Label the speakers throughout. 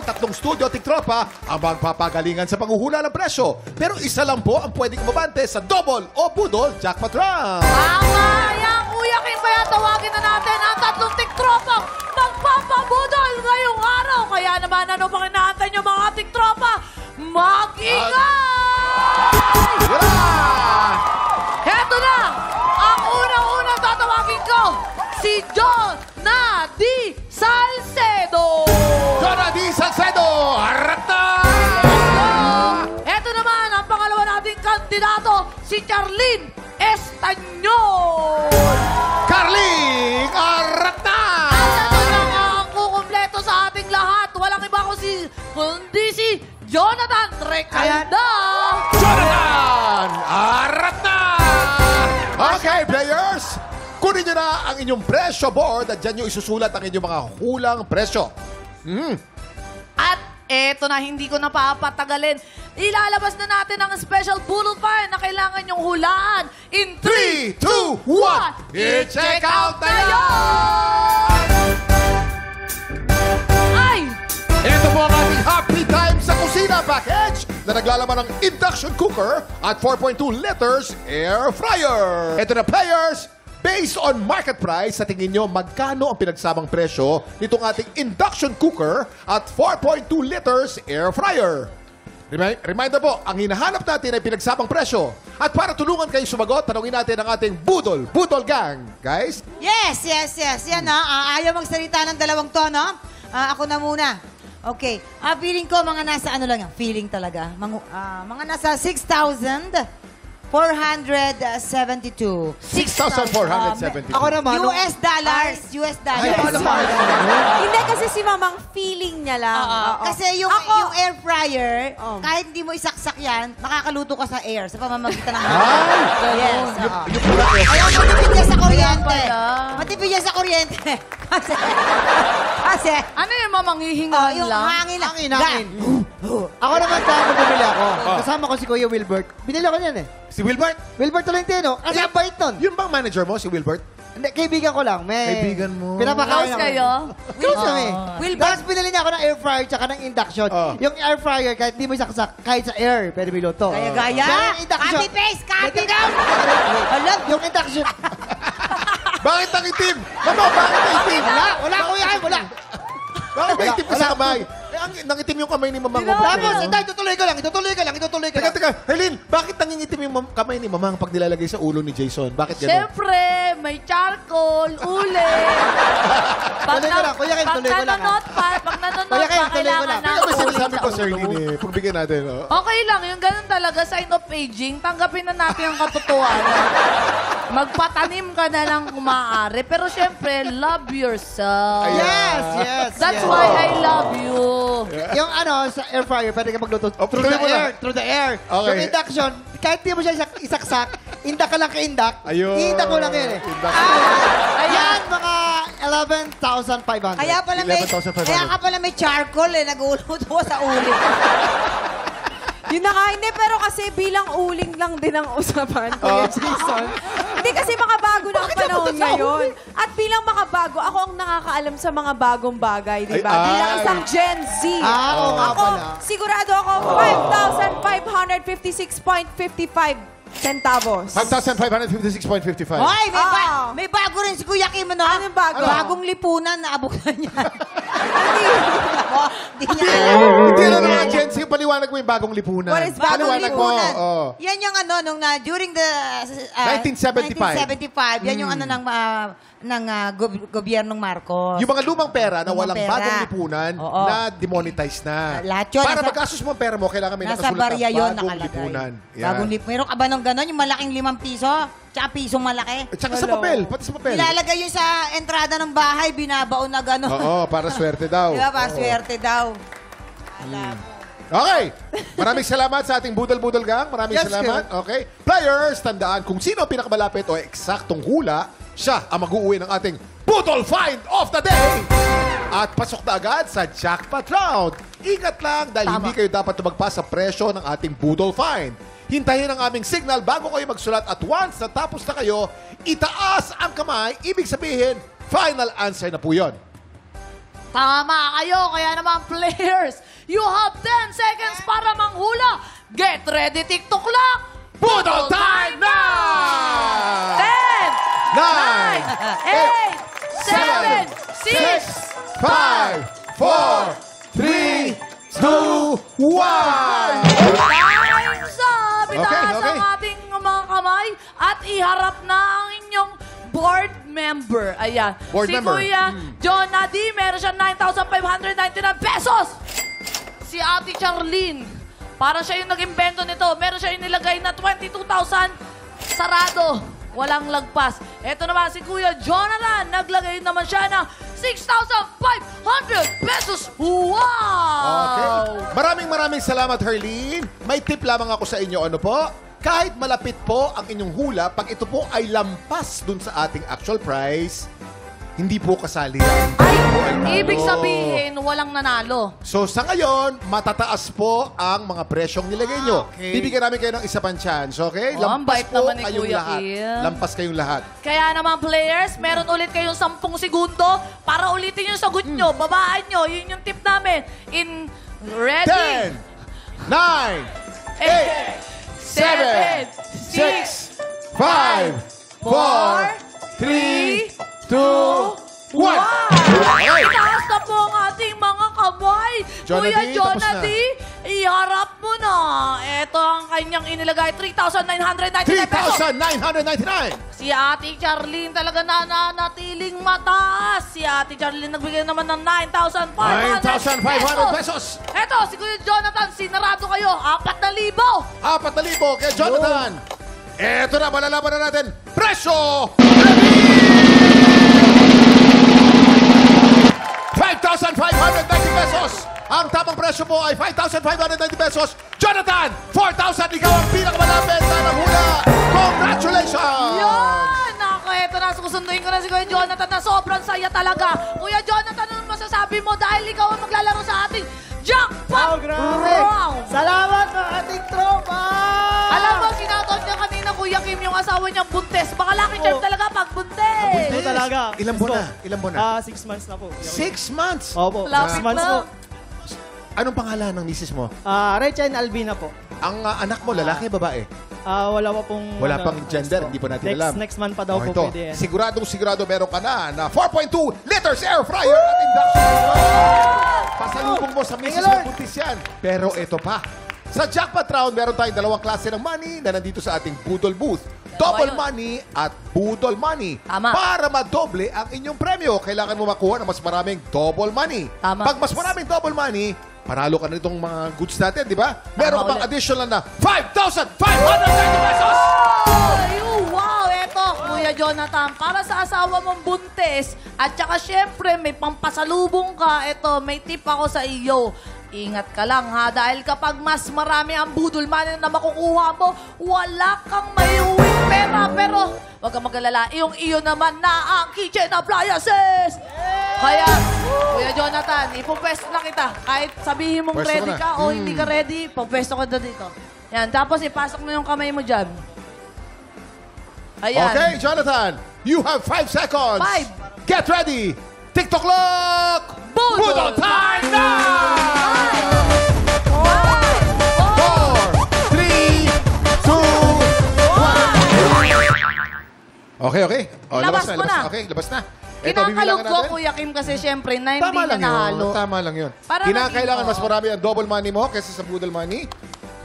Speaker 1: Budol, 3 studio at tropa ang magpapagalingan sa panghuhula ng presyo. Pero isa lang po ang pwedeng umabante sa Double o Budol Jackpot Round.
Speaker 2: Tama! Yan, Kuya King, kaya tawagin na natin ang 3 tiktropa magpapabudol ngayong araw. Kaya naman, ano pang inaantay nyo mga tiktropa? Mag-ingay! Heto na! Ang unang-unang tatawagin ko, si John Nadi Salcedo!
Speaker 1: Jonathan Salcedo! Harap na!
Speaker 2: Heto naman, ang pangalawa nating kandidato, si Charlene Estañol!
Speaker 1: Carling Arata!
Speaker 2: At ano lang ang kukumpleto sa ating lahat. Walang iba kundi si Jonathan Recalda.
Speaker 1: Jonathan Arata! Okay, players! Kunin nyo na ang inyong presyo board at dyan nyo isusulat ang inyong mga hulang presyo.
Speaker 2: At eto na, hindi ko na papatagalin. Ilalabas na natin ang special Budol Fire na kailangan nyong hulaan. In
Speaker 1: 3, 2, 1, i-check out na yan!
Speaker 2: Ay!
Speaker 1: Ito po ang ating Happy Time sa Kusina package na naglalaman ng induction cooker at 4.2 liters air fryer. Ito na, players! Based on market price, sa tingin nyo, magkano ang pinagsamang presyo nitong ating induction cooker at 4.2 liters air fryer? Reminder po, ang hinahanap natin ay pinagsamang presyo. At para tulungan kayo sumagot, tanongin natin ang ating Budol Gang. Guys?
Speaker 3: Yes. Yan ayaw magsalita ng dalawang to, no? Ako na muna. Okay. Feeling ko mga nasa ano lang yan. Feeling talaga. Mga nasa 6,472.
Speaker 1: 6,472.
Speaker 4: Ako naman.
Speaker 3: US dollars. US
Speaker 1: Ay,
Speaker 3: dollars.
Speaker 4: Hindi kasi si Mamang feeling niya lang.
Speaker 3: Kasi yung air fryer, kahit hindi mo isaksak yan, makakaluto ka sa air sa pamamagitan ng Yes. Kaya matipid yan sa kuryente. Matipid yan sa kuryente. Kasi,
Speaker 2: Ano yung mamanghihingan
Speaker 3: yung
Speaker 2: lang?
Speaker 3: hangin lang.
Speaker 4: Hangin. Ako naman kung bumili ako. Kasama ko si Kuya Wilbert. Binili ako niyan eh.
Speaker 1: Si Wilbert?
Speaker 4: Wilbert Tolentino. Kasi ang bait nun.
Speaker 1: Yung bang manager mo, si Wilbert?
Speaker 4: Hindi, kaibigan ko lang.
Speaker 1: Kaibigan mo.
Speaker 4: Pinapakain
Speaker 2: Close kayo?
Speaker 4: Close kami.
Speaker 3: Wilbert.
Speaker 4: Tapos binili niya ako ng air fryer tsaka ng induction. Yung air fryer, kahit di mo isaksak, kahit sa air, pwede may luto.
Speaker 3: Gaya-gaya.
Speaker 4: Yung induction.
Speaker 3: Copy paste, copy down.
Speaker 4: Yung induction.
Speaker 1: Bakit ang itim? Mama, bakit ang itim?
Speaker 4: Wala kuya, wala.
Speaker 1: Bakit ang itim ka sa kamay? Nangitim yung kamay ni Mamang.
Speaker 4: Tapos, itutuloy ko lang.
Speaker 1: Teka, Helene, bakit nangingitim yung kamay ni Mamang pag nilalagay sa ulo ni Jason? Bakit gano'n?
Speaker 2: Siyempre, may charcoal, uli.
Speaker 4: Tuloy ko lang. Kuya Ken, tuloy ko lang.
Speaker 2: Pag nanonot
Speaker 4: Kuya Ken,
Speaker 2: pa,
Speaker 4: tuloy ko
Speaker 2: kailangan
Speaker 4: lang.
Speaker 2: ng
Speaker 1: Kaya ba
Speaker 2: uli
Speaker 1: sinasabi
Speaker 2: sa
Speaker 1: ko, Sir
Speaker 2: ulo.
Speaker 1: Lin, pagbigyan natin.
Speaker 2: Okay lang, yung ganun talaga, sign of aging, tanggapin na natin ang katotohanan. Magpatanim ka na lang kung maaari. Pero syempre, love yourself.
Speaker 4: Yes.
Speaker 2: That's why I love you.
Speaker 4: Yung sa air fryer, pwede ka magluto through
Speaker 1: tuloy
Speaker 4: the
Speaker 1: mo na.
Speaker 4: air. Through the air.
Speaker 1: Okay.
Speaker 4: Yung induction, kahit di mo siya isaksak, indak ka lang ka-indak.
Speaker 1: Ayun.
Speaker 4: Iindak mo lang yun eh.
Speaker 1: Indak.
Speaker 4: Ayan, mga 11,500.
Speaker 3: Kaya ka pala may charcoal eh, nag-uuluto ko sa ulit.
Speaker 5: Yun na nga, hindi. Pero kasi bilang uling lang din ang usapan, Kuya Jason. Hindi kasi makabago na ang panahon ngayon. At bilang makabago, ako ang nakakaalam sa mga bagong bagay, di ba?
Speaker 1: Ay,
Speaker 5: Bilang
Speaker 1: ay.
Speaker 5: isang Gen Z.
Speaker 4: Oo nga
Speaker 5: Ako,
Speaker 4: pala.
Speaker 5: sigurado ako, 5,556.55 centavos.
Speaker 1: 5,556.55.
Speaker 3: Hoy,
Speaker 5: Ah.
Speaker 3: may bago rin si Kuya Kim, no?
Speaker 5: Anong bago?
Speaker 3: Bagong lipunan na abukan niya. Hindi niya
Speaker 1: Hindi,
Speaker 3: alam.
Speaker 1: hindi na mga Gen Z, paliwanag mo yung bagong lipunan.
Speaker 5: What is
Speaker 3: Bagong
Speaker 1: Paliwanag mo.
Speaker 3: lipunan.
Speaker 1: Oo.
Speaker 3: Yan yung nung during the
Speaker 1: 1975.
Speaker 3: 1975, yan yung gobyernong Marcos.
Speaker 1: Yung mga lumang pera na
Speaker 3: Lumang
Speaker 1: walang
Speaker 3: pera.
Speaker 1: bagong lipunan
Speaker 3: Oo.
Speaker 1: na demonetize na.
Speaker 3: Lahat yun.
Speaker 1: Para mag-asus mo ang pera mo, kailangan may
Speaker 3: Nasa
Speaker 1: nakasulat
Speaker 3: barya
Speaker 1: na
Speaker 3: yun
Speaker 1: bagong
Speaker 3: nakalagay.
Speaker 1: lipunan. Yan.
Speaker 3: Bagong lipunan. Meron ka ba nung gano'n? Yung malaking 5 piso? Tsaka pisong malaki?
Speaker 1: At saka sa papel, pati sa papel.
Speaker 3: Nilalagay yun sa entrada ng bahay, binabaon na gano'n.
Speaker 1: Oo, para swerte daw.
Speaker 3: Di ba? Para
Speaker 1: Oo.
Speaker 3: swerte daw. Alam mo.
Speaker 1: Okay. Maraming salamat sa ating Budol Gang. Maraming
Speaker 4: Yes,
Speaker 1: salamat. Okay. Players, tandaan kung sino ang pinakamalapit o eksaktong hula, siya ang mag-uuwi ng ating Budol Find of the Day. At pasok na agad sa Jackpot Round. Ingat lang dahil hindi kayo dapat tumagpas sa presyo ng ating Budol Find. Hintayin ang aming signal bago kayo magsulat at once natapos na kayo, itaas ang kamay. Ibig sabihin, final answer na po yun.
Speaker 2: Tama kayo. Kaya naman, players, you have 10 seconds para manghula. Get ready, TikTok clock.
Speaker 1: Budol time na!
Speaker 2: 10, 9, 8, 7, 6,
Speaker 1: 5, 4, 3, 2, 1!
Speaker 2: Time's up! Itaas
Speaker 1: Okay.
Speaker 2: ang ating mga kamay at iharap na ang inyong board member. Ayan.
Speaker 1: Board
Speaker 2: si
Speaker 1: member.
Speaker 2: Kuya John Nadi, meron siya 9,599 pesos. Si Ate Charlene, parang siya yung nag-invento nito. Meron siya yung nilagay na 22,000 sarado. Walang lagpas. Ito naman si Kuya Jonathan, naglagay naman siya ng 6,500 pesos. Wow!
Speaker 1: Okay. Maraming salamat, Herlene. May tip lamang ako sa inyo. Ano po? Kahit malapit po ang inyong hula, pag ito po ay lampas dun sa ating actual price, hindi po kasali yan.
Speaker 2: Ay, ibig sabihin, walang nanalo.
Speaker 1: So sa ngayon, matataas po ang mga presyong nilagay nyo.
Speaker 4: Okay.
Speaker 1: Bibigyan namin kayo ng isa pang chance, okay?
Speaker 2: Oh, ang bait naman ni
Speaker 1: kayong
Speaker 2: Kuya
Speaker 1: lahat.
Speaker 2: Kim.
Speaker 1: Lampas kayong lahat.
Speaker 2: Kaya naman players, meron ulit kayong 10 segundo para ulitin yung sagot nyo, babaan nyo. Yun yung tip namin. In ready,
Speaker 1: 10, 9, 8, 7, 6, 5, 4, 3, 2, 1. Okay.
Speaker 2: Itaas na po ang ating mga kamay.
Speaker 1: Jonathan,
Speaker 2: Kuya
Speaker 1: tapos
Speaker 2: Jonathan, iharap mo na. Ito ang kanyang inilagay, 3,999 pesos.
Speaker 1: 3,999.
Speaker 2: Si Ate Charlene talaga nanatiling mataas. Si Ate Charlene nagbigay naman ng 9,500
Speaker 1: 9,500 pesos.
Speaker 2: Eto, si Kuya Jonathan, sinarado kayo. 4,000.
Speaker 1: 4,000 kay Jonathan. Eto na, malalaman na natin. Presyo! 5,590 pesos. Ang tamang presyo po ay 5,590 pesos. Jonathan, 4,000. Ikaw ang pinakamalapit na nahula. Congratulations!
Speaker 2: Yan! Ako, eto na. Susunduin ko na si Kuya Jonathan na sobrang saya talaga. Kuya Jonathan, ano masasabi mo dahil ikaw ang maglalaro sa ating jackpot round?
Speaker 4: Salamat sa ating tropa!
Speaker 2: Alam mo, sinatot niya kanina, Kuya Kim, yung asawa niyang buntes. Baka lucky charm talaga pag buntes.
Speaker 4: Ito talaga.
Speaker 1: Ilan buwan na? Ilan buwan na?
Speaker 4: 6 months na po.
Speaker 1: 6 months.
Speaker 4: Opo,
Speaker 2: Lapit
Speaker 4: 6 months
Speaker 2: na.
Speaker 4: po.
Speaker 1: Anong pangalan ng misis mo?
Speaker 4: Rachel Albina po.
Speaker 1: Ang anak mo, lalaki, babae?
Speaker 4: Wala pa pong...
Speaker 1: Wala pang gender, hindi pa natin alam.
Speaker 4: Next month pa daw
Speaker 1: Oh,
Speaker 4: po
Speaker 1: ito.
Speaker 4: pwede yan.
Speaker 1: Siguro meron ka na 4.2 liters air fryer at induction. Pasalubong mo sa misis mo, buntis yan. Pero ito pa. Sa jackpot round, meron tayong dalawang klase ng money na nandito sa ating Budol booth. Double
Speaker 2: Dalawa yun.
Speaker 1: money at Budol money.
Speaker 2: Tama.
Speaker 1: Para madoble ang inyong premyo, kailangan mo makuha ng mas maraming double money.
Speaker 2: Tama.
Speaker 1: Pag mas maraming double money, panalo ka na itong mga goods natin, di ba? Meron ka pang
Speaker 2: ulit.
Speaker 1: additional na 5,590 pesos!
Speaker 2: Ay, wow! Eto, Kuya Jonathan, para sa asawa mong buntis at saka syempre may pampasalubong ka, eto, may tip ako sa iyo. Ingat ka lang ha, dahil kapag mas marami ang budol money na makukuha mo, wala kang maiuwing pera. Pero wag kang mag-alala, iyo naman na ang kitchen appliances! Kaya, Kuya Jonathan, ipupwesto na kita. Kahit sabihin mong
Speaker 1: Pwesto
Speaker 2: ready
Speaker 1: ko na.
Speaker 2: ka o hindi ka ready, pupwesto ko na dito. Yan, tapos ipasok mo yung kamay mo dyan. Ayan.
Speaker 1: Okay, Jonathan, you have 5 seconds.
Speaker 2: 5.
Speaker 1: Get ready. TikTok clock.
Speaker 2: Budol
Speaker 1: time na! 4, 3, 2, 1. Okay.
Speaker 2: Labas mo na.
Speaker 1: Okay, labas na. Ito,
Speaker 2: Kinakalog
Speaker 1: bibilangan
Speaker 2: ko,
Speaker 1: natin.
Speaker 2: Kuya Kim, kasi syempre na hindi
Speaker 1: Tama
Speaker 2: na
Speaker 1: lang yun.
Speaker 2: nahalo.
Speaker 1: Tama lang yun.
Speaker 2: Para
Speaker 1: Kinakailangan
Speaker 2: maging-
Speaker 1: mas marami ang double money mo kaysa sa budol money.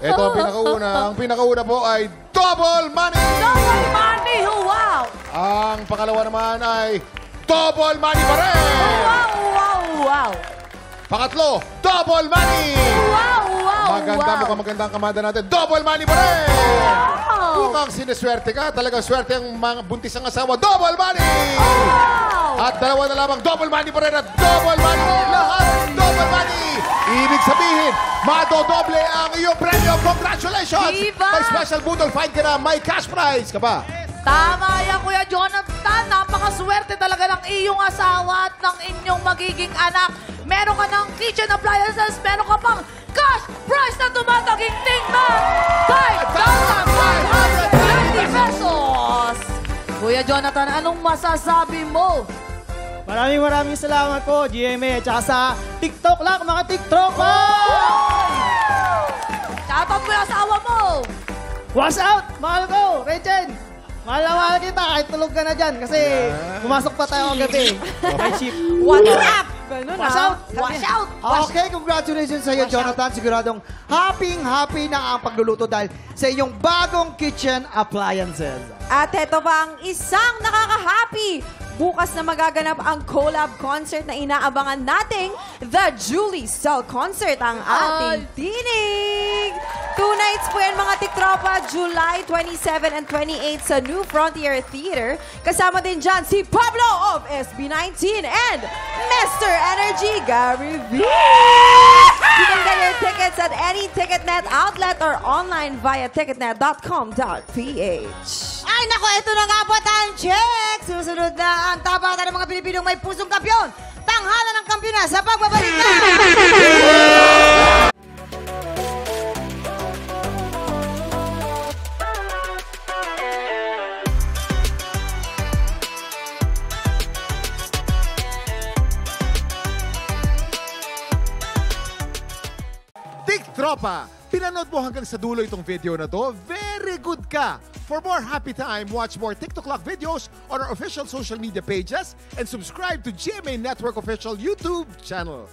Speaker 1: Ito ang pinakauna. Ang pinakauna po ay double money.
Speaker 2: Double money! Wow!
Speaker 1: Ang pangalawa naman ay double money pa rin.
Speaker 2: Wow, wow, wow!
Speaker 1: Pangatlo, double money.
Speaker 2: Wow, wow,
Speaker 1: Maganda
Speaker 2: wow!
Speaker 1: mo ka, maganda ang kamada natin. Double money pa rin.
Speaker 2: Wow!
Speaker 1: Mukhang sineswerte ka. Talagang swerte ang mga buntis ang asawa. Double money.
Speaker 2: Wow!
Speaker 1: At dalawa na lamang double money pa rin at double money. Lahat double money. Ibig sabihin, madodoble ang iyong premyo. Congratulations!
Speaker 2: Diba?
Speaker 1: May special budol find ka na. May cash prize ka ba?
Speaker 2: Tama yan, Kuya Jonathan. Napakaswerte talaga ng iyong asawa at ng inyong magiging anak. Meron ka ng kitchen appliances, meron ka pang cash prize na tumataginting na 5,590 pesos. Kuya Jonathan, anong masasabi mo?
Speaker 4: Maraming salamat po, GMA, at saka sa TikTok lang, mga TikToker!
Speaker 2: Shoutout mo yung asawa mo!
Speaker 4: What's out? Mahal ko, Rachel! Mahal na mahal kita, kahit tulog ka na dyan, kasi pumasok pa tayo kagabi. Night shift.
Speaker 2: What's up?
Speaker 5: Ganun
Speaker 4: Watch out!
Speaker 2: Watch out!
Speaker 4: Okay, congratulations sa iyo, Jonathan. Siguradong happy na ang pagluluto dahil sa iyong bagong kitchen appliances.
Speaker 5: At ito pa ang isang nakaka-happy. Bukas na magaganap ang collab concert na inaabangan nating The Julie Cell Concert ang ating tinig. 2 nights po yan mga tiktropa, July 27 and 28 sa New Frontier Theater. Kasama din dyan si Pablo of SB19 and Mr. Energy Gary V. You can get your tickets at any TicketNet outlet or online via ticketnet.com.ph.
Speaker 3: Ay, nako, ito na nga po, time check! Susunod na ang tabata ng mga Pilipinong may pusong kampyon. Tanghalan ng kampyona sa pagbabalik na!
Speaker 1: Tropa, pinanood mo hanggang sa dulo itong video na to? Very good ka! For more happy time, watch more TikTok Lock videos on our official social media pages and subscribe to GMA Network official YouTube channel.